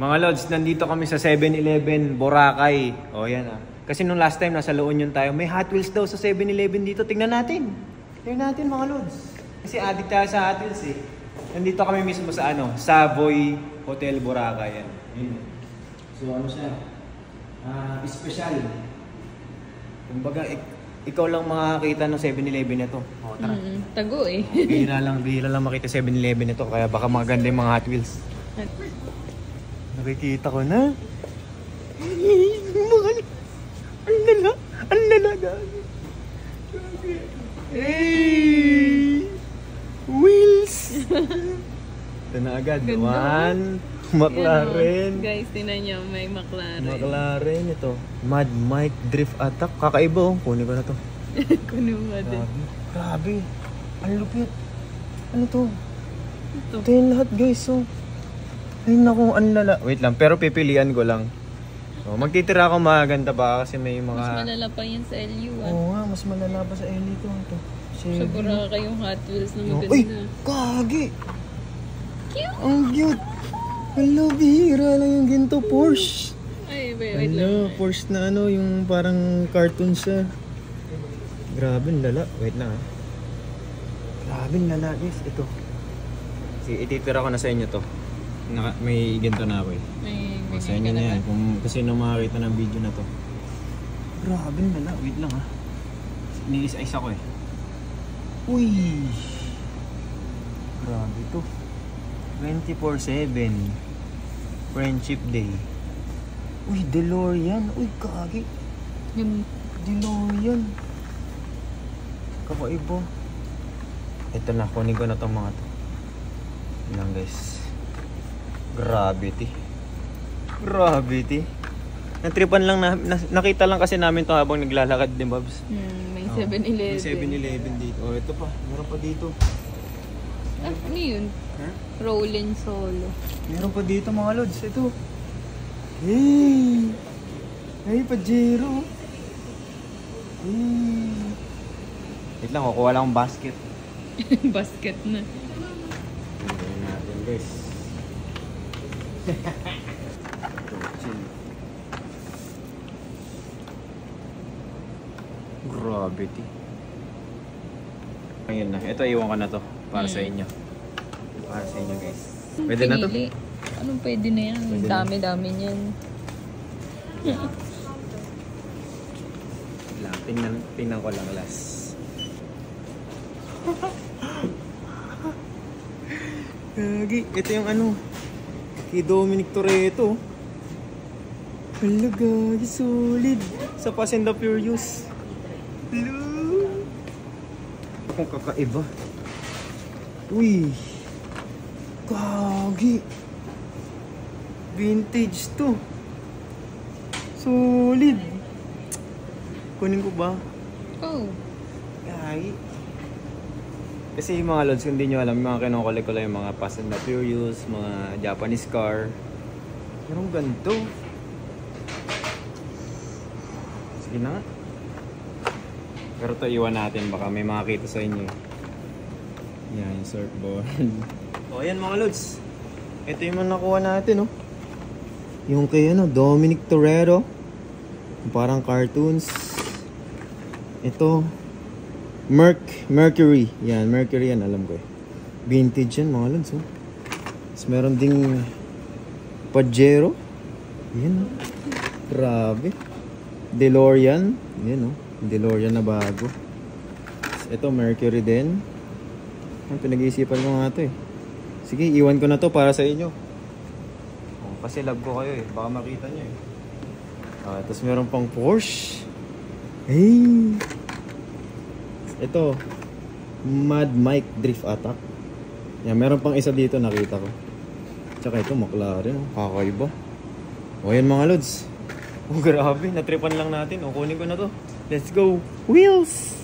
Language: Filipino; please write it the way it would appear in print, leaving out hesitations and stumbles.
Mga Lods, nandito kami sa 7-Eleven, Boracay. O, yan ah. Kasi nung last time, nasa La Union tayo. May Hot Wheels daw sa 7-Eleven dito. Tingnan natin. Tingnan natin mga Lods. Kasi addict tayo sa Hot Wheels eh. Nandito kami mismo sa ano, Savoy Hotel Boracay. Yan. So ano siya? Special. Kumbaga, ikaw lang makakita ng 7-Eleven na to. O, tara. Tago eh. Bihira lang makita 7-Eleven nito. Kaya baka maganda yung mga Hot Wheels. Nakikita ko na. Ang lala gabi. Hey! Wheels! Ito na agad. Ganda. 1, McLaren. Guys, tinan nyo, may McLaren. McLaren ito. Mad Mike Drift Attack. Kakaiba oh. Kunin ko na to. Kunin mo din. Grabe. Ang lupit. Ano to? Ito. Ito yung lahat guys. So, ay naku, ang lala. Wait lang, pero pipilian ko lang. Oh, magtitira ako maganda pa kasi may mga... Mas malala pa yan sa LU ah. Oo nga, mas malala pa sa LU to. Sa Boracay yung Hot Wheels na maganda. Uy! Kagi! Cute! Ang cute! Hello, bihira lang yung ginto Porsche. Ay, wait Hello, lang. Porsche na ano, yung parang cartoon siya. Grabe, ang lala. Wait lang ah. Grabe, ang lala guys. Ito. Sige, ititira ko na sa inyo to. May ginto na ako eh. May Sa inyo na yan. Kung kasi nung makakita ng video na to. Grabe, ang lala. Wait lang ah. Iniis-ice ako eh. Uy! Grabe to. 24/7 Friendship Day. Uy, DeLorean. Uy, kagi. Yung DeLorean. Kakaiba. Ito na, kunin ko na itong mga to. Yan lang guys. Gravity. Gravity. Natripan lang na, nakita lang kasi namin to habang naglalakad din, Babs. may 7-Eleven. May 7-Eleven dito. Oh, ito pa. Meron pa dito. Ano yun? Huh? Rollin Solo. Meron pa dito mga Lods. Ito. Hey! Hey, Pajero. Hey! Wait lang, kukuha lang akong basket. Basket na. Tingnan natin guys. Gravity. Ayun na. Ito iwan ko na to. Para sa inyo. Para sa inyo guys. Pwede na to? Anong pwede na yan? Pwede na. Dami-dami niyan. Lang, tingnan ko lang last. Gagi, ito yung ano kay Dominic Toretto. Hala gagi, solid. Sa Fast and the Furious. Hello. Akong kakaiba. Uy. Gagi. Vintage to. Solid. Kunin ko ba? Oh. Gagi. Kasi yung mga Lods, kung hindi nyo alam, yung mga kinukulik ko lang yung mga Fast and the Furious, mga Japanese car. Merong ganito. Sige na nga. Pero ito iwan natin, baka may makakita sa inyo. Yan, yung surfboard. O yan mga Lods. Ito yung mga nakuha natin, oh. Yung kay ano, Dominic Toretto. Parang cartoons. Ito. Mercury. Yan, Mercury yan, alam ko eh. Vintage yan mga Lods, oh. Tapos meron ding Pajero. Yan, oh. Grabe. DeLorean. Yan, oh. DeLorean na bago. Ito, Mercury din. Pinag-iisipan ko nga ito eh. Sige, iwan ko na to para sa inyo. Oh, kasi love ko kayo eh. Baka makita nyo eh. Tapos meron pang Porsche. Hey! Ito, Mad Mike Drift Attack. Yan, meron pang isa dito nakita ko. Tsaka ito, McLaren. Kakaiba. O yan mga Lods. Oh, grabe. Natripan lang natin. O, kunin ko na to. Let's go. Wheels!